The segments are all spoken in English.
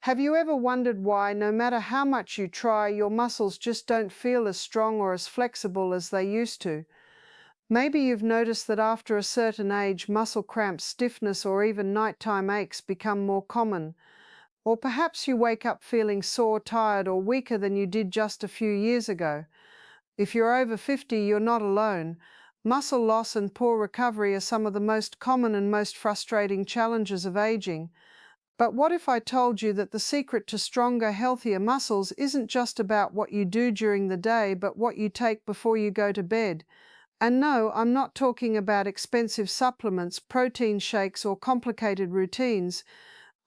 Have you ever wondered why, no matter how much you try, your muscles just don't feel as strong or as flexible as they used to? Maybe you've noticed that after a certain age, muscle cramps, stiffness, or even nighttime aches become more common. Or perhaps you wake up feeling sore, tired, or weaker than you did just a few years ago. If you're over 50, you're not alone. Muscle loss and poor recovery are some of the most common and most frustrating challenges of aging. But what if I told you that the secret to stronger, healthier muscles isn't just about what you do during the day, but what you take before you go to bed? And no, I'm not talking about expensive supplements, protein shakes, or complicated routines.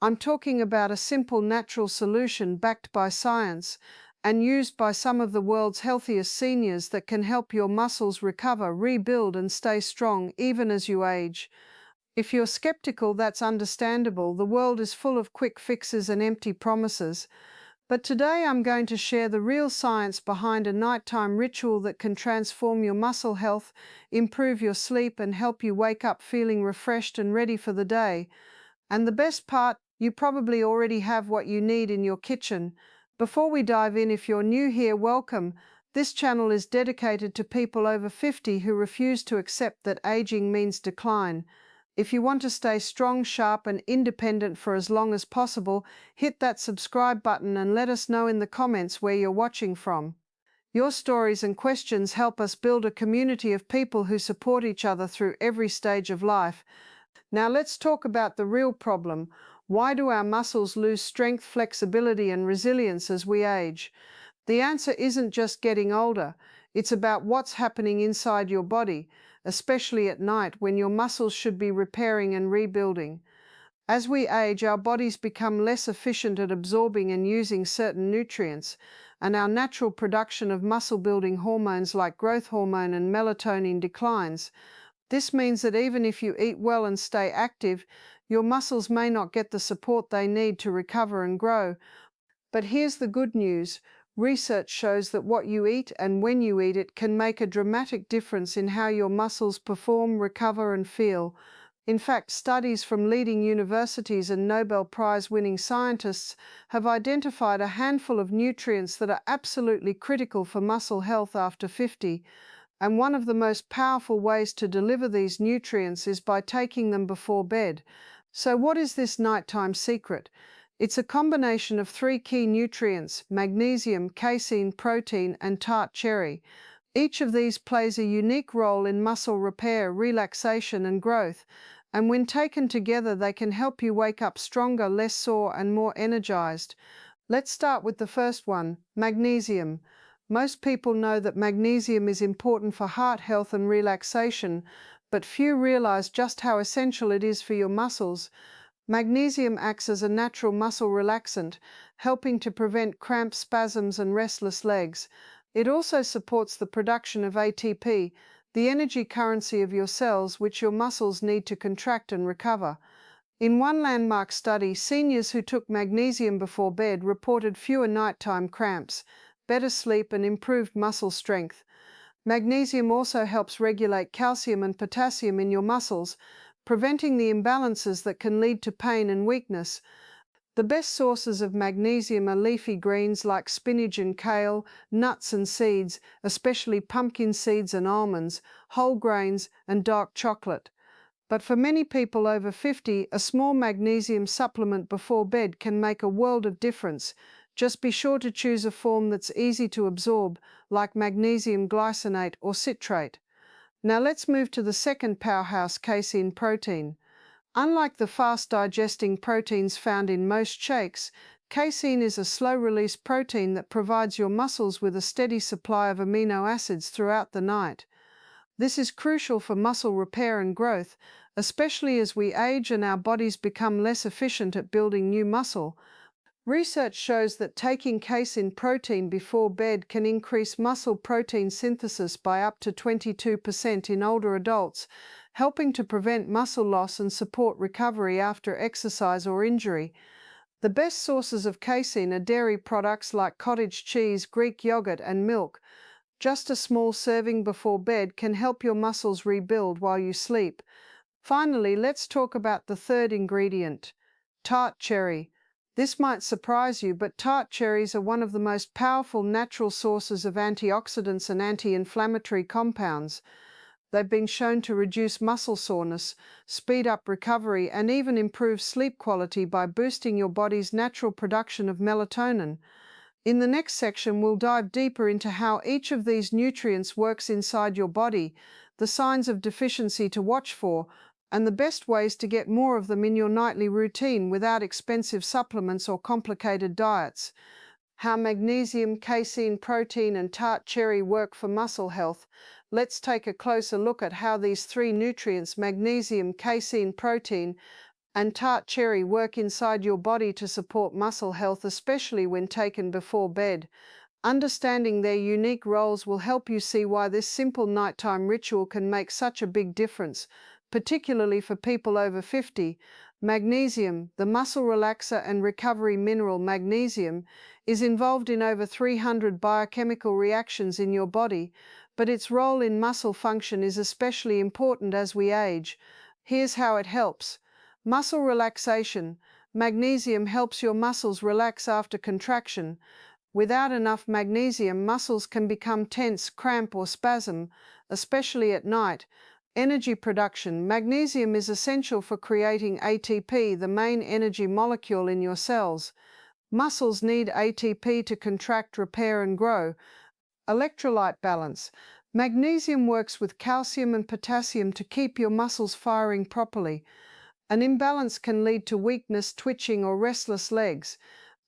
I'm talking about a simple natural solution backed by science and used by some of the world's healthiest seniors that can help your muscles recover, rebuild, and stay strong even as you age. If you're skeptical, that's understandable. The world is full of quick fixes and empty promises. But today I'm going to share the real science behind a nighttime ritual that can transform your muscle health, improve your sleep, and help you wake up feeling refreshed and ready for the day. And the best part, you probably already have what you need in your kitchen. Before we dive in, if you're new here, welcome. This channel is dedicated to people over 50 who refuse to accept that aging means decline. If you want to stay strong, sharp, and independent for as long as possible, hit that subscribe button and let us know in the comments where you're watching from. Your stories and questions help us build a community of people who support each other through every stage of life. Now let's talk about the real problem. Why do our muscles lose strength, flexibility, and resilience as we age? The answer isn't just getting older. It's about what's happening inside your body, especially at night when your muscles should be repairing and rebuilding. As we age, our bodies become less efficient at absorbing and using certain nutrients, and our natural production of muscle-building hormones like growth hormone and melatonin declines. This means that even if you eat well and stay active, your muscles may not get the support they need to recover and grow. But here's the good news. Research shows that what you eat and when you eat it can make a dramatic difference in how your muscles perform, recover, and feel. In fact, studies from leading universities and Nobel Prize-winning scientists have identified a handful of nutrients that are absolutely critical for muscle health after 50. And one of the most powerful ways to deliver these nutrients is by taking them before bed. So what is this nighttime secret? It's a combination of three key nutrients: magnesium, casein protein, and tart cherry. Each of these plays a unique role in muscle repair, relaxation, and growth. And when taken together, they can help you wake up stronger, less sore, and more energized. Let's start with the first one, magnesium. Most people know that magnesium is important for heart health and relaxation, but few realize just how essential it is for your muscles. Magnesium acts as a natural muscle relaxant, helping to prevent cramps, spasms, and restless legs. It also supports the production of ATP, the energy currency of your cells, which your muscles need to contract and recover. In one landmark study, seniors who took magnesium before bed reported fewer nighttime cramps, better sleep, and improved muscle strength. Magnesium also helps regulate calcium and potassium in your muscles, preventing the imbalances that can lead to pain and weakness. The best sources of magnesium are leafy greens like spinach and kale, nuts and seeds, especially pumpkin seeds and almonds, whole grains, and dark chocolate. But for many people over 50, a small magnesium supplement before bed can make a world of difference. Just be sure to choose a form that's easy to absorb, like magnesium glycinate or citrate. Now let's move to the second powerhouse, casein protein. Unlike the fast-digesting proteins found in most shakes, casein is a slow-release protein that provides your muscles with a steady supply of amino acids throughout the night. This is crucial for muscle repair and growth, especially as we age and our bodies become less efficient at building new muscle. Research shows that taking casein protein before bed can increase muscle protein synthesis by up to 22% in older adults, helping to prevent muscle loss and support recovery after exercise or injury. The best sources of casein are dairy products like cottage cheese, Greek yogurt, and milk. Just a small serving before bed can help your muscles rebuild while you sleep. Finally, let's talk about the third ingredient, tart cherry. This might surprise you, but tart cherries are one of the most powerful natural sources of antioxidants and anti-inflammatory compounds. They've been shown to reduce muscle soreness, speed up recovery, and even improve sleep quality by boosting your body's natural production of melatonin. In the next section, we'll dive deeper into how each of these nutrients works inside your body, the signs of deficiency to watch for, and the best ways to get more of them in your nightly routine without expensive supplements or complicated diets. How magnesium, casein protein, and tart cherry work for muscle health. Let's take a closer look at how these three nutrients, magnesium, casein protein, and tart cherry, work inside your body to support muscle health, especially when taken before bed. Understanding their unique roles will help you see why this simple nighttime ritual can make such a big difference, particularly for people over 50. Magnesium, the muscle relaxer and recovery mineral. Magnesium is involved in over 300 biochemical reactions in your body, but its role in muscle function is especially important as we age. Here's how it helps. Muscle relaxation. Magnesium helps your muscles relax after contraction. Without enough magnesium, muscles can become tense, cramp, or spasm, especially at night. Energy production. Magnesium is essential for creating ATP, the main energy molecule in your cells. Muscles need ATP to contract, repair, and grow. Electrolyte balance. Magnesium works with calcium and potassium to keep your muscles firing properly. An imbalance can lead to weakness, twitching, or restless legs.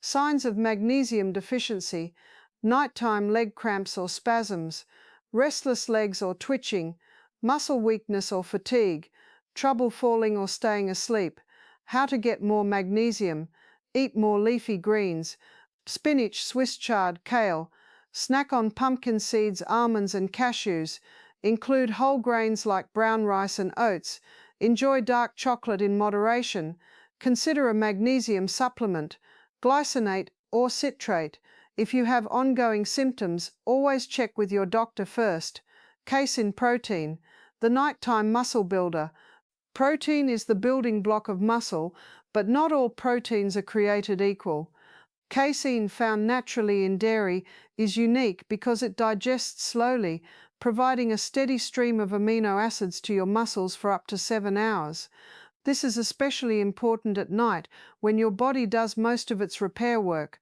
Signs of magnesium deficiency: nighttime leg cramps or spasms, restless legs or twitching, muscle weakness or fatigue, trouble falling or staying asleep. How to get more magnesium: eat more leafy greens, spinach, Swiss chard, kale, snack on pumpkin seeds, almonds, and cashews, include whole grains like brown rice and oats, enjoy dark chocolate in moderation, consider a magnesium supplement, glycinate or citrate. If you have ongoing symptoms, always check with your doctor first. Casein protein, the nighttime muscle builder. Protein is the building block of muscle, but not all proteins are created equal. Casein, found naturally in dairy, is unique because it digests slowly, providing a steady stream of amino acids to your muscles for up to 7 hours. This is especially important at night when your body does most of its repair work.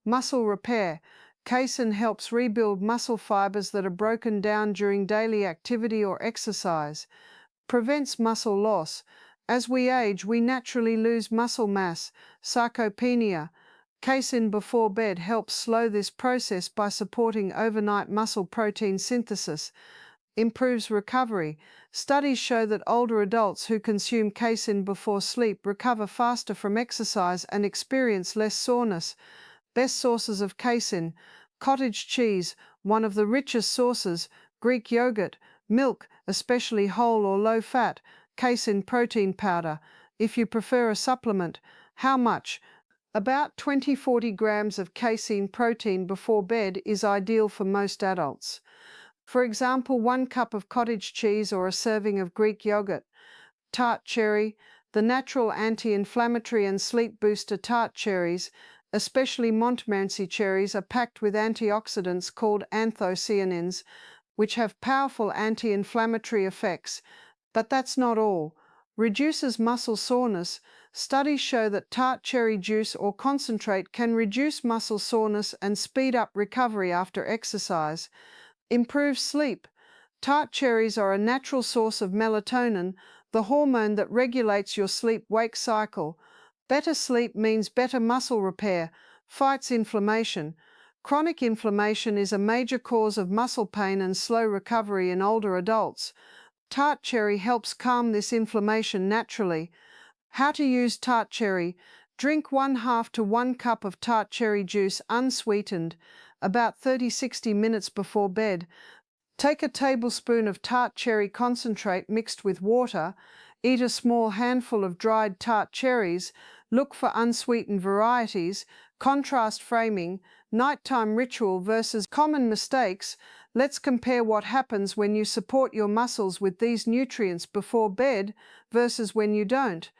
Muscle repair. Casein helps rebuild muscle fibers that are broken down during daily activity or exercise. Prevents muscle loss. As we age, we naturally lose muscle mass. Sarcopenia. Casein before bed helps slow this process by supporting overnight muscle protein synthesis. Improves recovery. Studies show that older adults who consume casein before sleep recover faster from exercise and experience less soreness. Best sources of casein: cottage cheese, one of the richest sources, Greek yogurt, milk, especially whole or low-fat, casein protein powder. If you prefer a supplement, how much? About 20–40 grams of casein protein before bed is ideal for most adults. For example, 1 cup of cottage cheese or a serving of Greek yogurt. Tart cherry, the natural anti-inflammatory and sleep booster. Tart cherries, especially Montmorency cherries, are packed with antioxidants called anthocyanins, which have powerful anti-inflammatory effects. But that's not all. Reduces muscle soreness. Studies show that tart cherry juice or concentrate can reduce muscle soreness and speed up recovery after exercise. Improves sleep. Tart cherries are a natural source of melatonin, the hormone that regulates your sleep-wake cycle. Better sleep means better muscle repair, fights inflammation. Chronic inflammation is a major cause of muscle pain and slow recovery in older adults. Tart cherry helps calm this inflammation naturally. How to use tart cherry: drink 1/2 to 1 cup of tart cherry juice unsweetened, about 30–60 minutes before bed. Take a tablespoon of tart cherry concentrate mixed with water. Eat a small handful of dried tart cherries. Look for unsweetened varieties. Contrast framing. Nighttime ritual versus common mistakes. Let's compare what happens when you support your muscles with these nutrients before bed versus when you don't.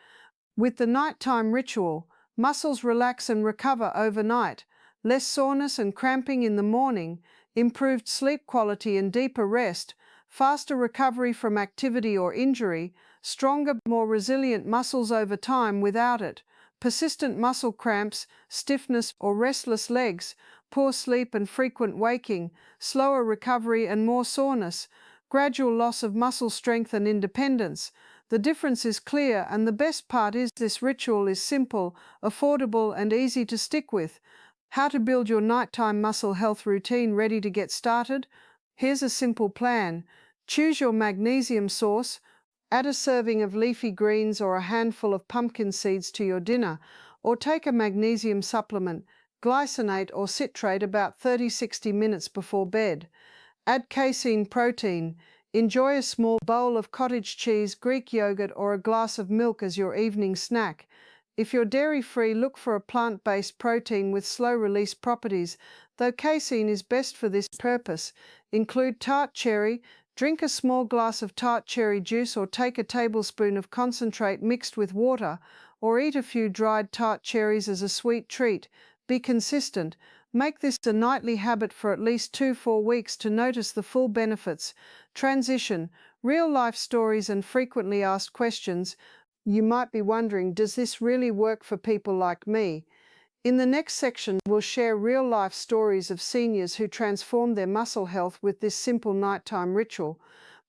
With the nighttime ritual, Muscles relax and recover overnight, less soreness and cramping in the morning, improved sleep quality and deeper rest, faster recovery from activity or injury, stronger, more resilient muscles over time without it, persistent muscle cramps, stiffness or restless legs, poor sleep and frequent waking, slower recovery and more soreness, gradual loss of muscle strength and independence. The difference is clear, and the best part is this ritual is simple, affordable, and easy to stick with. How to build your nighttime muscle health routine ready to get started? Here's a simple plan. Choose your magnesium source. Add a serving of leafy greens or a handful of pumpkin seeds to your dinner, or take a magnesium supplement, glycinate or citrate about 30–60 minutes before bed. Add casein protein. Enjoy a small bowl of cottage cheese, Greek yogurt, or a glass of milk as your evening snack. If you're dairy-free, look for a plant-based protein with slow-release properties, though casein is best for this purpose. Include Tart Cherry. Drink a small glass of Tart Cherry juice or take a tablespoon of concentrate mixed with water, or eat a few dried tart cherries as a sweet treat. Be consistent. Make this a nightly habit for at least 2–4 weeks to notice the full benefits. Transition, real-life stories and frequently asked questions. You might be wondering, does this really work for people like me? In the next section, we'll share real-life stories of seniors who transformed their muscle health with this simple nighttime ritual,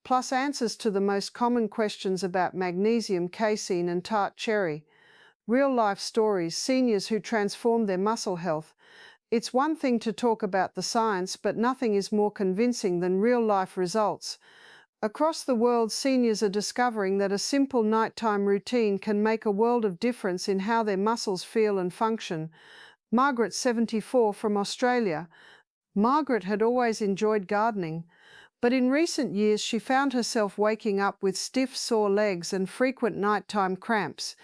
plus answers to the most common questions about magnesium, casein, and tart cherry. Real-life stories, seniors who transformed their muscle health. It's one thing to talk about the science, but nothing is more convincing than real-life results. Across the world, seniors are discovering that a simple nighttime routine can make a world of difference in how their muscles feel and function. Margaret, 74, from Australia. Margaret had always enjoyed gardening, but in recent years she found herself waking up with stiff, sore legs and frequent nighttime cramps.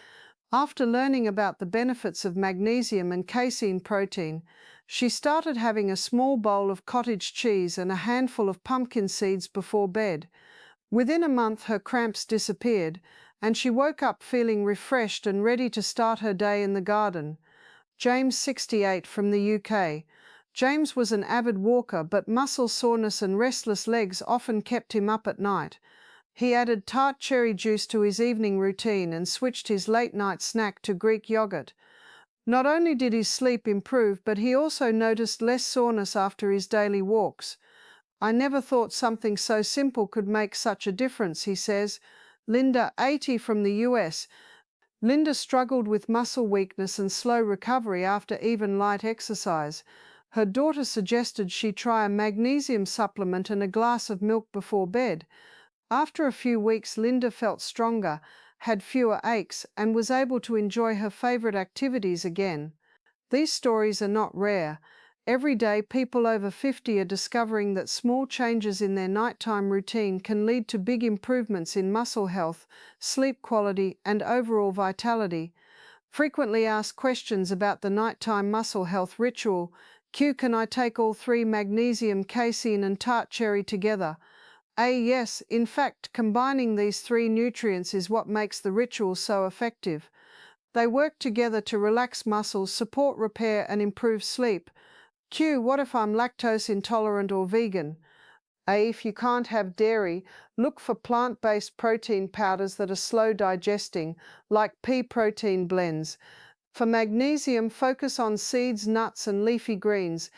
After learning about the benefits of magnesium and casein protein, she started having a small bowl of cottage cheese and a handful of pumpkin seeds before bed. Within a month, her cramps disappeared, and she woke up feeling refreshed and ready to start her day in the garden. James, 68, from the UK. James was an avid walker, but muscle soreness and restless legs often kept him up at night. He added tart cherry juice to his evening routine and switched his late-night snack to Greek yogurt. Not only did his sleep improve, but he also noticed less soreness after his daily walks. I never thought something so simple could make such a difference, he says. Linda, 80, from the US. Linda struggled with muscle weakness and slow recovery after even light exercise. Her daughter suggested she try a magnesium supplement and a glass of milk before bed. After a few weeks, Linda felt stronger, had fewer aches, and was able to enjoy her favorite activities again. These stories are not rare. Every day, people over 50 are discovering that small changes in their nighttime routine can lead to big improvements in muscle health, sleep quality, and overall vitality. Frequently asked questions about the nighttime muscle health ritual. Q. Can I take all three, magnesium, casein, and tart cherry, together? A. Yes. In fact, combining these three nutrients is what makes the ritual so effective. They work together to relax muscles, support repair, and improve sleep. Q. What if I'm lactose intolerant or vegan? A. If you can't have dairy, look for plant-based protein powders that are slow digesting, like pea protein blends. For magnesium, focus on seeds, nuts, and leafy greens.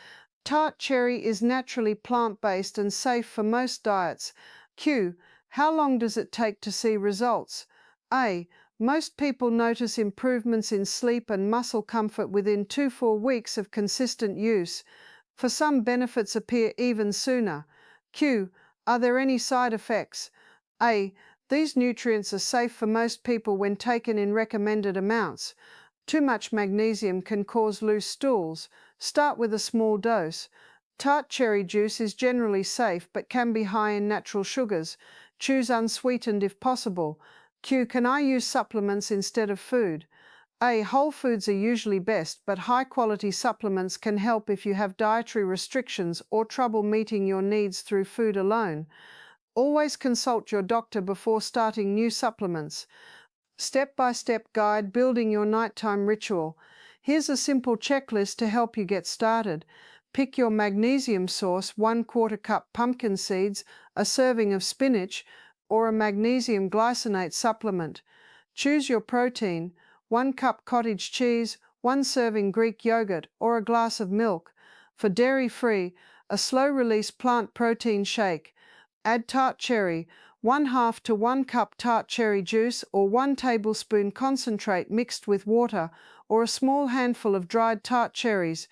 Tart cherry is naturally plant-based and safe for most diets. Q. How long does it take to see results? A. Most people notice improvements in sleep and muscle comfort within 2–4 weeks of consistent use. For some, benefits appear even sooner. Q. Are there any side effects? A. These nutrients are safe for most people when taken in recommended amounts. Too much magnesium can cause loose stools. Start with a small dose. Tart cherry juice is generally safe but can be high in natural sugars. Choose unsweetened if possible. Q. Can I use supplements instead of food? A. Whole foods are usually best, but high-quality supplements can help if you have dietary restrictions or trouble meeting your needs through food alone. Always consult your doctor before starting new supplements. Step-by-step guide building your nighttime ritual. Here's a simple checklist to help you get started. Pick your magnesium source: 1/4 cup pumpkin seeds, a serving of spinach, or a magnesium glycinate supplement. Choose your protein: 1 cup cottage cheese, 1 serving Greek yogurt, or a glass of milk. For dairy-free, a slow-release plant protein shake. Add Tart Cherry: 1/2 to 1 cup tart cherry juice, or 1 tablespoon concentrate mixed with water, or a small handful of dried tart cherries.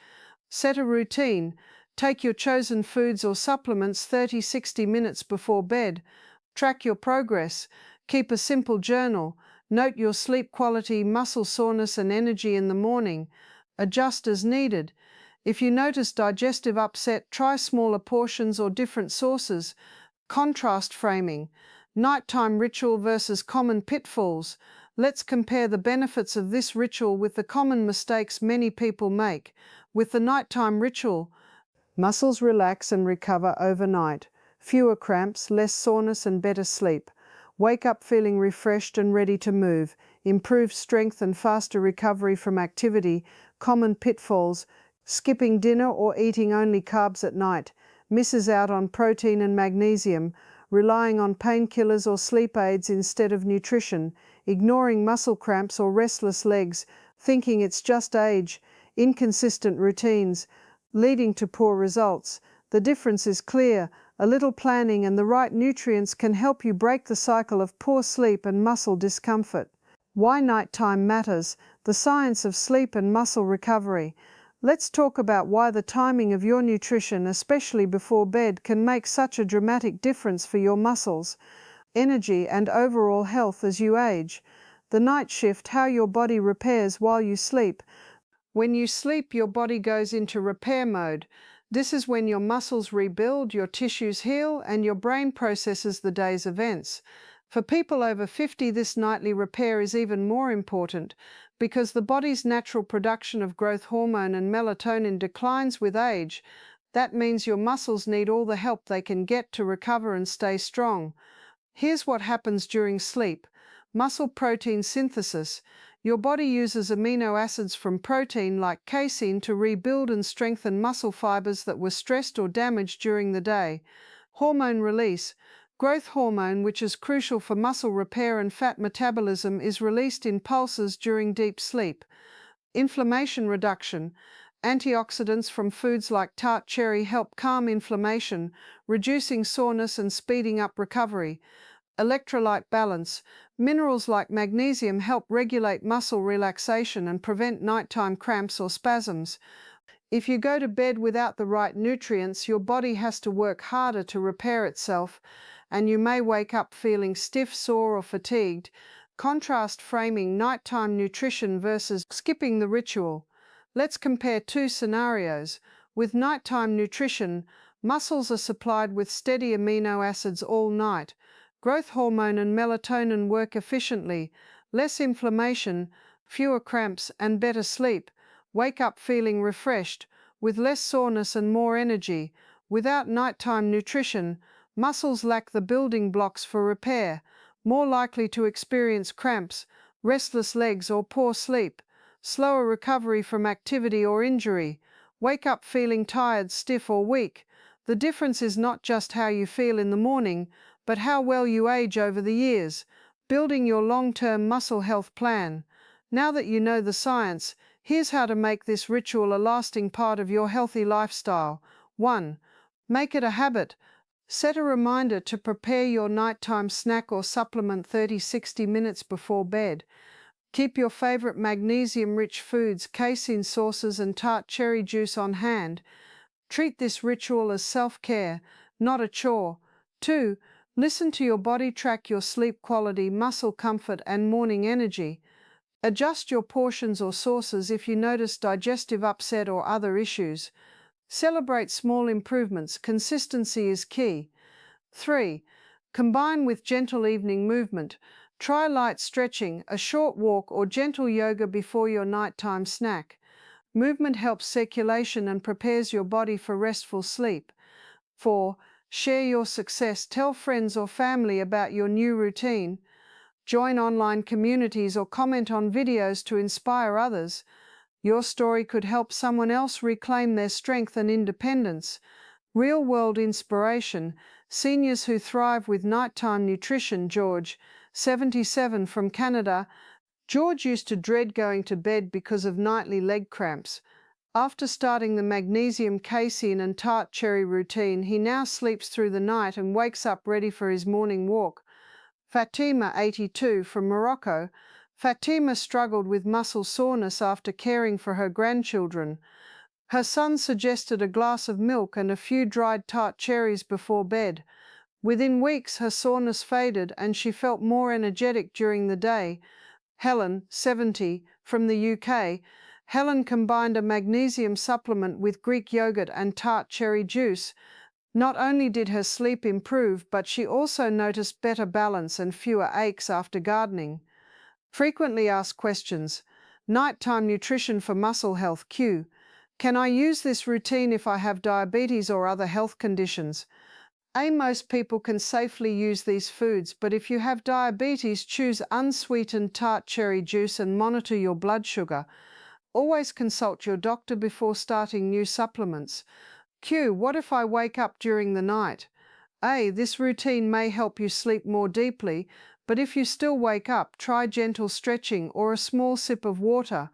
Set a routine. Take your chosen foods or supplements 30–60 minutes before bed. Track your progress. Keep a simple journal. Note your sleep quality, muscle soreness, and energy in the morning. Adjust as needed. If you notice digestive upset, try smaller portions or different sources. Contrast framing: nighttime ritual versus common pitfalls. Let's compare the benefits of this ritual with the common mistakes many people make. With the nighttime ritual, muscles relax and recover overnight. Fewer cramps, less soreness, and better sleep. Wake up feeling refreshed and ready to move. Improved strength and faster recovery from activity. Common pitfalls: skipping dinner or eating only carbs at night. Misses out on protein and magnesium. Relying on painkillers or sleep aids instead of nutrition. Ignoring muscle cramps or restless legs, thinking it's just age. Inconsistent routines, leading to poor results. The difference is clear. A little planning and the right nutrients can help you break the cycle of poor sleep and muscle discomfort. Why nighttime matters: the science of sleep and muscle recovery. Let's talk about why the timing of your nutrition, especially before bed, can make such a dramatic difference for your muscles, energy, and overall health as you age. The night shift: how your body repairs while you sleep. When you sleep, your body goes into repair mode. This is when your muscles rebuild, your tissues heal, and your brain processes the day's events. For people over 50, this nightly repair is even more important because the body's natural production of growth hormone and melatonin declines with age. That means your muscles need all the help they can get to recover and stay strong. Here's what happens during sleep: muscle protein synthesis. Your body uses amino acids from protein like casein to rebuild and strengthen muscle fibers that were stressed or damaged during the day. Hormone release. Growth hormone, which is crucial for muscle repair and fat metabolism, is released in pulses during deep sleep. Inflammation reduction. Antioxidants from foods like tart cherry help calm inflammation, reducing soreness and speeding up recovery. Electrolyte balance. Minerals like magnesium help regulate muscle relaxation and prevent nighttime cramps or spasms. If you go to bed without the right nutrients, your body has to work harder to repair itself, and you may wake up feeling stiff, sore, or fatigued. Contrast framing: nighttime nutrition versus skipping the ritual. Let's compare two scenarios. With nighttime nutrition, muscles are supplied with steady amino acids all night. Growth hormone and melatonin work efficiently. Less inflammation, fewer cramps, and better sleep. Wake up feeling refreshed, with less soreness and more energy. Without nighttime nutrition, muscles lack the building blocks for repair, more likely to experience cramps, restless legs, or poor sleep. Slower recovery from activity or injury. Wake up feeling tired, stiff, or weak. The difference is not just how you feel in the morning, but how well you age over the years. Building your long-term muscle health plan. Now that you know the science, here's how to make this ritual a lasting part of your healthy lifestyle. 1. Make it a habit. Set a reminder to prepare your nighttime snack or supplement 30–60 minutes before bed. Keep your favorite magnesium-rich foods, casein sources, and tart cherry juice on hand. Treat this ritual as self-care, not a chore. 2. Listen to your body. Track your sleep quality, muscle comfort, and morning energy. Adjust your portions or sources if you notice digestive upset or other issues. Celebrate small improvements. Consistency is key. 3. Combine with gentle evening movement. Try light stretching, a short walk, or gentle yoga before your nighttime snack. Movement helps circulation and prepares your body for restful sleep. 4. Share your success. Tell friends or family about your new routine. Join online communities or comment on videos to inspire others. Your story could help someone else reclaim their strength and independence. Real-world inspiration, seniors who thrive with nighttime nutrition. George, 77, from Canada. George used to dread going to bed because of nightly leg cramps. After starting the Magnesium, Casein and Tart Cherry routine, he now sleeps through the night and wakes up ready for his morning walk. Fatima, 82, from Morocco. Fatima struggled with muscle soreness after caring for her grandchildren. Her son suggested a glass of milk and a few dried tart cherries before bed. Within weeks, her soreness faded and she felt more energetic during the day. Helen, 70, from the UK. Helen combined a magnesium supplement with Greek yogurt and tart cherry juice. Not only did her sleep improve, but she also noticed better balance and fewer aches after gardening. Frequently asked questions. Nighttime nutrition for muscle health. Q. Can I use this routine if I have diabetes or other health conditions? A. Most people can safely use these foods, but if you have diabetes, choose unsweetened tart cherry juice and monitor your blood sugar. Always consult your doctor before starting new supplements. Q. What if I wake up during the night? A. This routine may help you sleep more deeply, but if you still wake up, try gentle stretching or a small sip of water.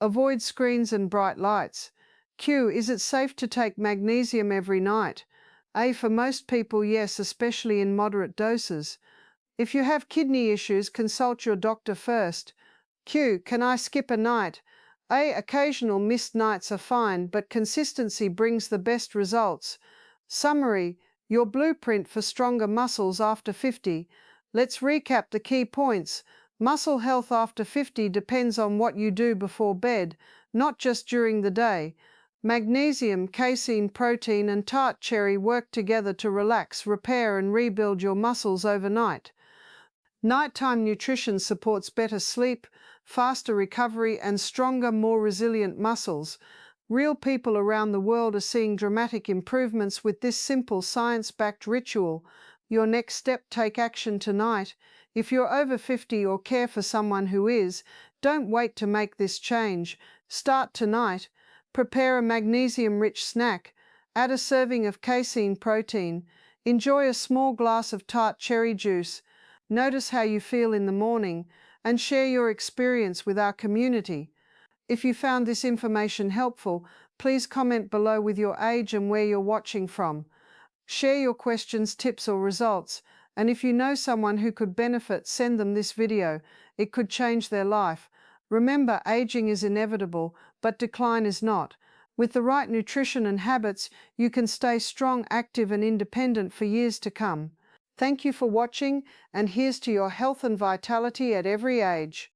Avoid screens and bright lights. Q. Is it safe to take magnesium every night? A. For most people, yes, especially in moderate doses. If you have kidney issues, consult your doctor first. Q. Can I skip a night? A. Occasional missed nights are fine, but consistency brings the best results. Summary: your blueprint for stronger muscles after 50. Let's recap the key points. Muscle health after 50 depends on what you do before bed, not just during the day. Magnesium, casein protein and tart cherry work together to relax, repair and rebuild your muscles overnight. Nighttime nutrition supports better sleep, faster recovery and stronger, more resilient muscles. Real people around the world are seeing dramatic improvements with this simple science-backed ritual. Your next step: take action tonight. If you're over 50 or care for someone who is, don't wait to make this change. Start tonight. Prepare a magnesium-rich snack. Add a serving of casein protein. Enjoy a small glass of tart cherry juice. Notice how you feel in the morning and share your experience with our community. If you found this information helpful, please comment below with your age and where you're watching from. Share your questions, tips or results, and if you know someone who could benefit, send them this video. It could change their life. Remember, aging is inevitable, but decline is not. With the right nutrition and habits, you can stay strong, active and independent for years to come. Thank you for watching, and here's to your health and vitality at every age.